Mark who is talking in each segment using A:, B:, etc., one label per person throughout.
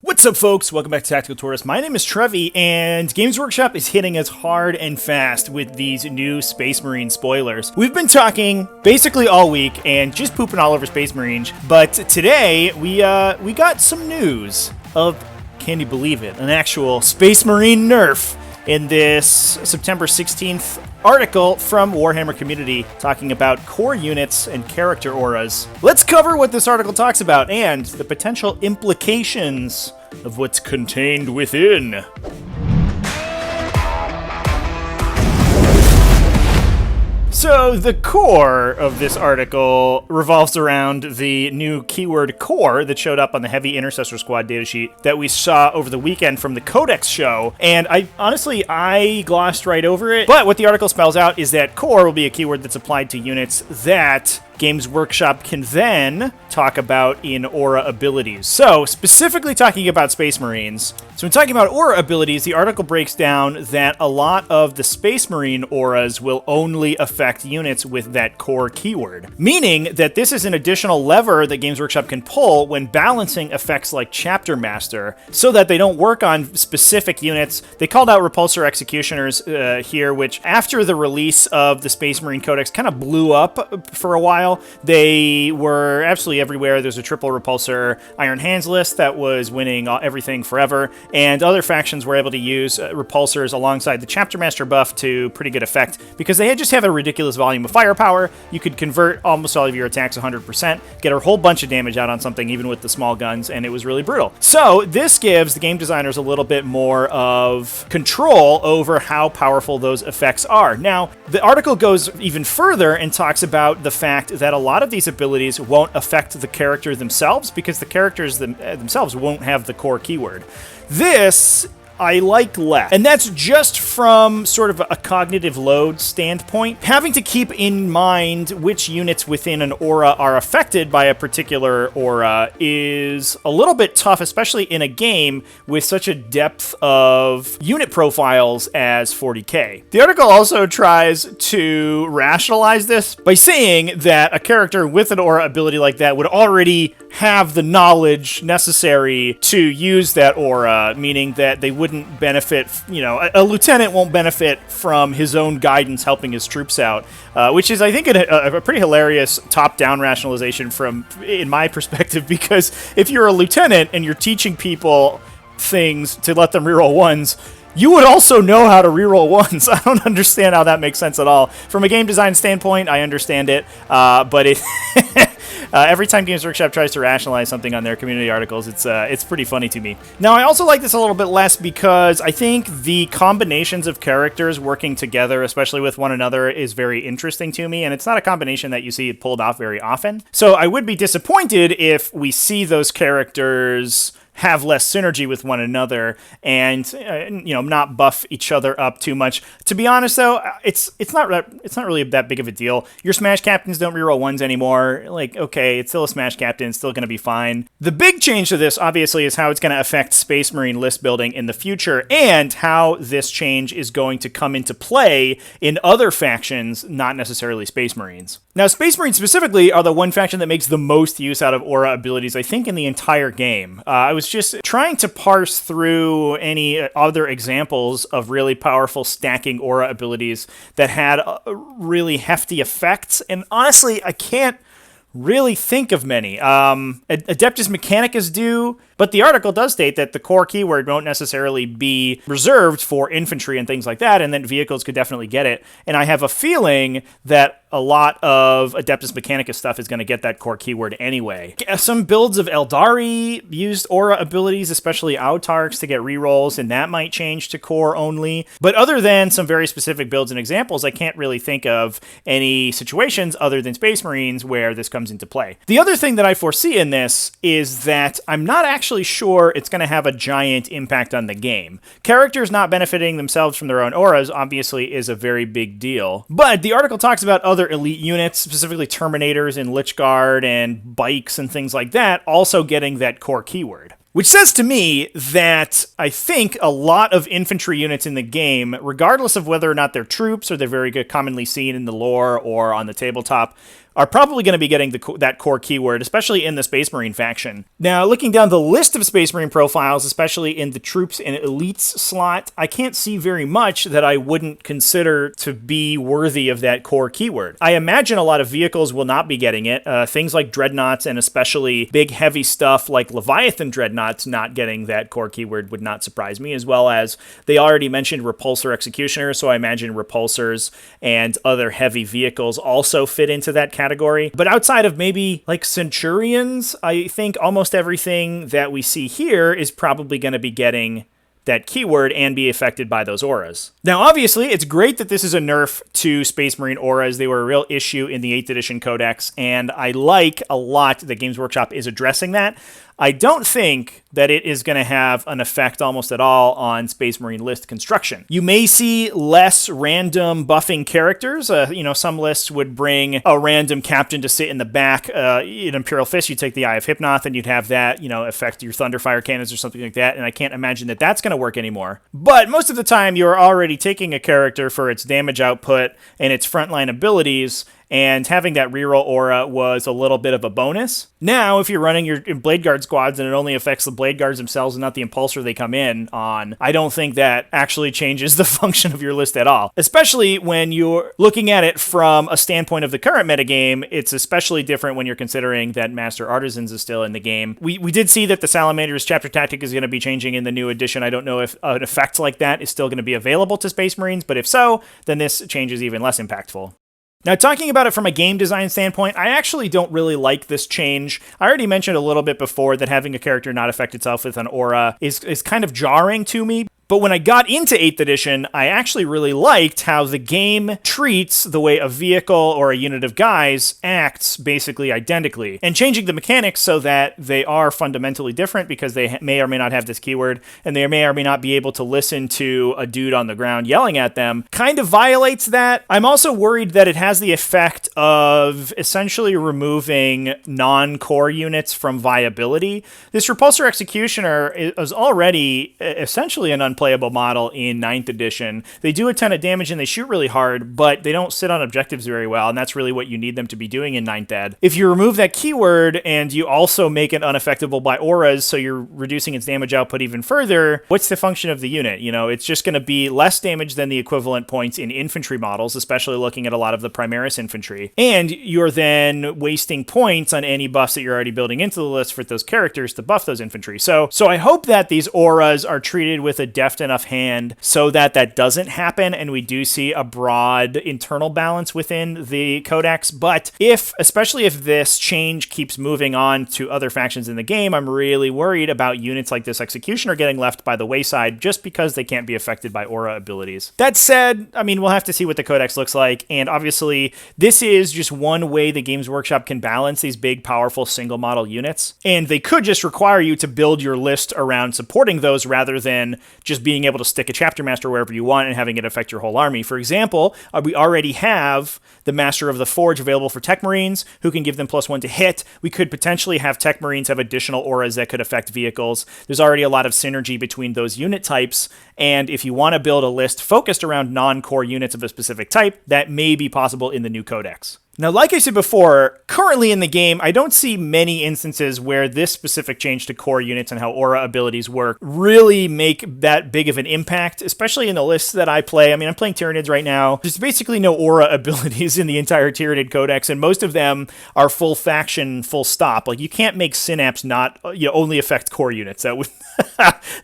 A: What's up, folks? Welcome back to Tactical Tourist. My name is Trevi, and Games Workshop is hitting us hard and fast with these new Space Marine spoilers. We've been talking basically all week and just pooping all over Space Marines, but today we got some news of, can you believe it, an actual Space Marine nerf in this September 16th article from Warhammer Community talking about core units and character auras. Let's cover what this article talks about and the potential implications of what's contained within. So the core of this article revolves around the new keyword core that showed up on the Heavy Intercessor Squad datasheet that we saw over the weekend from the Codex show. And I glossed right over it. But what the article spells out is that core will be a keyword that's applied to units that Games Workshop can then talk about in aura abilities. So, specifically talking about Space Marines. So when talking about aura abilities, the article breaks down that a lot of the Space Marine auras will only affect units with that core keyword. Meaning that this is an additional lever that Games Workshop can pull when balancing effects like Chapter Master, so that they don't work on specific units. They called out Repulsor Executioners here, which after the release of the Space Marine Codex kind of blew up for a while. They were absolutely everywhere. There's a triple repulsor Iron Hands list that was winning everything forever, and other factions were able to use repulsors alongside the Chapter Master buff to pretty good effect because they just have a ridiculous volume of firepower. You could convert almost all of your attacks 100%, get a whole bunch of damage out on something even with the small guns, and it was really brutal. So this gives the game designers a little bit more of control over how powerful those effects are. Now, the article goes even further and talks about the fact that a lot of these abilities won't affect the character themselves because the characters themselves won't have the core keyword. This I like less. And that's just from sort of a cognitive load standpoint. Having to keep in mind which units within an aura are affected by a particular aura is a little bit tough, especially in a game with such a depth of unit profiles as 40k. The article also tries to rationalize this by saying that a character with an aura ability like that would already have the knowledge necessary to use that aura, meaning that they wouldn't benefit, a lieutenant won't benefit from his own guidance helping his troops out, which is, I think, a pretty hilarious top-down rationalization in my perspective, because if you're a lieutenant and you're teaching people things to let them reroll ones, you would also know how to reroll ones. I don't understand how that makes sense at all. From a game design standpoint, I understand it, but it every time Games Workshop tries to rationalize something on their community articles, it's pretty funny to me. Now, I also like this a little bit less because I think the combinations of characters working together, especially with one another, is very interesting to me, and it's not a combination that you see pulled off very often. So I would be disappointed if we see those characters have less synergy with one another and not buff each other up too much. To be honest, though, it's not really that big of a deal. Your Smash Captains don't reroll ones anymore. Like, okay, it's still a Smash Captain, it's still going to be fine. The big change to this, obviously, is how it's going to affect Space Marine list building in the future and how this change is going to come into play in other factions, not necessarily Space Marines. Now, Space Marines specifically are the one faction that makes the most use out of aura abilities, I think, in the entire game. I was just trying to parse through any other examples of really powerful stacking aura abilities that had really hefty effects, and honestly, I can't really think of many. Adeptus Mechanicus do, but the article does state that the core keyword won't necessarily be reserved for infantry and things like that, and then vehicles could definitely get it. And I have a feeling that a lot of Adeptus Mechanicus stuff is going to get that core keyword anyway. Some builds of Eldari used aura abilities, especially Autarchs, to get rerolls, and that might change to core only. But other than some very specific builds and examples, I can't really think of any situations other than Space Marines where this comes into play. The other thing that I foresee in this is that I'm not actually sure it's going to have a giant impact on the game. Characters not benefiting themselves from their own auras obviously is a very big deal. But the article talks about other elite units, specifically Terminators and Lich Guard and bikes and things like that, also getting that core keyword. Which says to me that I think a lot of infantry units in the game, regardless of whether or not they're troops or they're very good, commonly seen in the lore or on the tabletop, are probably going to be getting that core keyword, especially in the Space Marine faction. Now, looking down the list of Space Marine profiles, especially in the troops and elites slot, I can't see very much that I wouldn't consider to be worthy of that core keyword. I imagine a lot of vehicles will not be getting it. Things like dreadnoughts and especially big heavy stuff like Leviathan dreadnoughts not getting that core keyword would not surprise me, as well as they already mentioned repulsor executioners, so I imagine repulsors and other heavy vehicles also fit into that category. But outside of maybe like Centurions, I think almost everything that we see here is probably going to be getting that keyword and be affected by those auras. Now, obviously, it's great that this is a nerf to Space Marine auras. They were a real issue in the 8th edition codex, and I like a lot that Games Workshop is addressing that. I don't think that it is going to have an effect almost at all on Space Marine list construction. You may see less random buffing characters. Some lists would bring a random captain to sit in the back. In Imperial Fist, you'd take the Eye of Hypnoth and you'd have that, affect your Thunderfire cannons or something like that. And I can't imagine that that's going to work anymore. But most of the time, you're already taking a character for its damage output and its frontline abilities, and having that reroll aura was a little bit of a bonus. Now, if you're running your Blade Guard squads and it only affects the Blade Guards themselves and not the Impulsor they come in on, I don't think that actually changes the function of your list at all. Especially when you're looking at it from a standpoint of the current metagame, it's especially different when you're considering that Master Artisans is still in the game. We did see that the Salamander's chapter tactic is going to be changing in the new edition. I don't know if an effect like that is still going to be available to Space Marines, but if so, then this change is even less impactful. Now, talking about it from a game design standpoint, I actually don't really like this change. I already mentioned a little bit before that having a character not affect itself with an aura is kind of jarring to me. But when I got into 8th edition, I actually really liked how the game treats the way a vehicle or a unit of guys acts basically identically, and changing the mechanics so that they are fundamentally different because they may or may not have this keyword, and they may or may not be able to listen to a dude on the ground yelling at them, kind of violates that. I'm also worried that it has the effect of essentially removing non-core units from viability. This Repulsor Executioner is already essentially an unplayable model in 9th edition. They do a ton of damage and they shoot really hard, but they don't sit on objectives very well, and that's really what you need them to be doing in 9th ed. If you remove that keyword and you also make it unaffectable by auras, so you're reducing its damage output even further, what's the function of the unit? It's just going to be less damage than the equivalent points in infantry models, especially looking at a lot of the Primaris infantry. And you're then wasting points on any buffs that you're already building into the list for those characters to buff those infantry. So I hope that these auras are treated with a deft enough hand so that that doesn't happen and we do see a broad internal balance within the codex. But especially if this change keeps moving on to other factions in the game, I'm really worried about units like this Executioner getting left by the wayside just because they can't be affected by aura abilities. That said, we'll have to see what the codex looks like, and obviously this is just one way the Games Workshop can balance these big, powerful single model units, and they could just require you to build your list around supporting those rather than just being able to stick a chapter master wherever you want and having it affect your whole army. For example, we already have the Master of the Forge available for Tech Marines, who can give them +1 to hit. We could potentially have Tech Marines have additional auras that could affect vehicles. There's already a lot of synergy between those unit types, and if you want to build a list focused around non-core units of a specific type, that may be possible in the new codex. Now, like I said before, currently in the game, I don't see many instances where this specific change to core units and how aura abilities work really make that big of an impact, especially in the lists that I play. I'm playing Tyranids right now. There's basically no aura abilities in the entire Tyranid Codex, and most of them are full faction, full stop. Like, you can't make Synapse not only affect core units. That would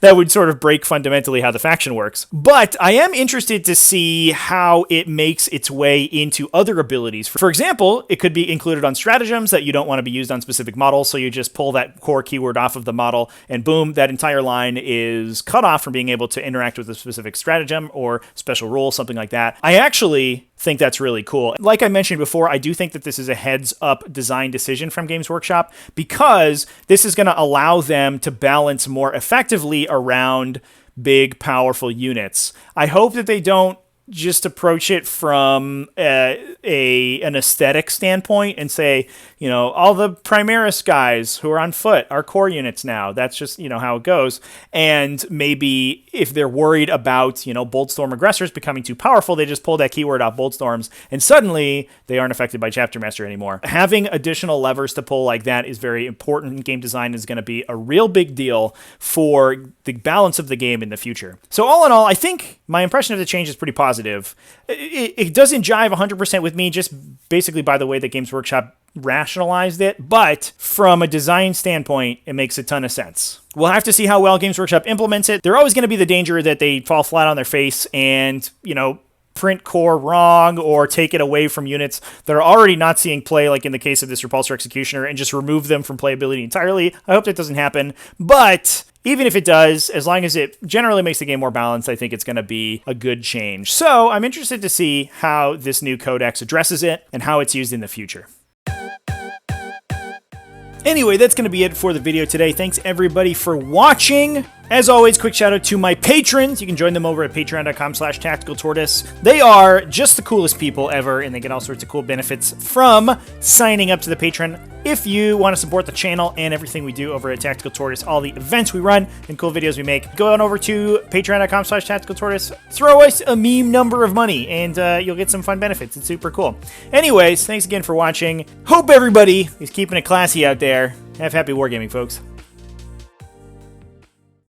A: that would sort of break fundamentally how the faction works. But I am interested to see how it makes its way into other abilities. For example, it could be included on stratagems that you don't want to be used on specific models, so you just pull that core keyword off of the model, and boom, that entire line is cut off from being able to interact with a specific stratagem or special rule, something like that. I actually think that's really cool. Like I mentioned before, I do think that this is a heads-up design decision from Games Workshop because this is going to allow them to balance more effectively around big, powerful units. I hope that they don't just approach it from an aesthetic standpoint and say, you know, all the Primaris guys who are on foot are core units now. That's just, you know, how it goes. And maybe if they're worried about, you know, Boltstorm aggressors becoming too powerful, they just pull that keyword off Boltstorms and suddenly they aren't affected by Chapter Master anymore. Having additional levers to pull like that is very important. Game design is going to be a real big deal for the balance of the game in the future. So all in all, I think my impression of the change is pretty positive. It doesn't jive 100% with me, just basically by the way that Games Workshop rationalized it, but from a design standpoint, it makes a ton of sense. We'll have to see how well Games Workshop implements it. There's always going to be the danger that they fall flat on their face and, you know, print core wrong or take it away from units that are already not seeing play, like in the case of this Repulsor Executioner, and just remove them from playability entirely. I hope that doesn't happen, but even if it does, as long as it generally makes the game more balanced, I think it's going to be a good change. So I'm interested to see how this new codex addresses it and how it's used in the future. Anyway, that's going to be it for the video today. Thanks everybody for watching. As always, quick shout out to my patrons. You can join them over at patreon.com/tacticaltortoise. They are just the coolest people ever, and they get all sorts of cool benefits from signing up to the Patreon. If you want to support the channel and everything we do over at Tactical Tortoise, all the events we run and cool videos we make, go on over to patreon.com/tacticaltortoise. Throw us a meme number of money, and you'll get some fun benefits. It's super cool. Anyways, thanks again for watching. Hope everybody is keeping it classy out there. Have happy wargaming, folks.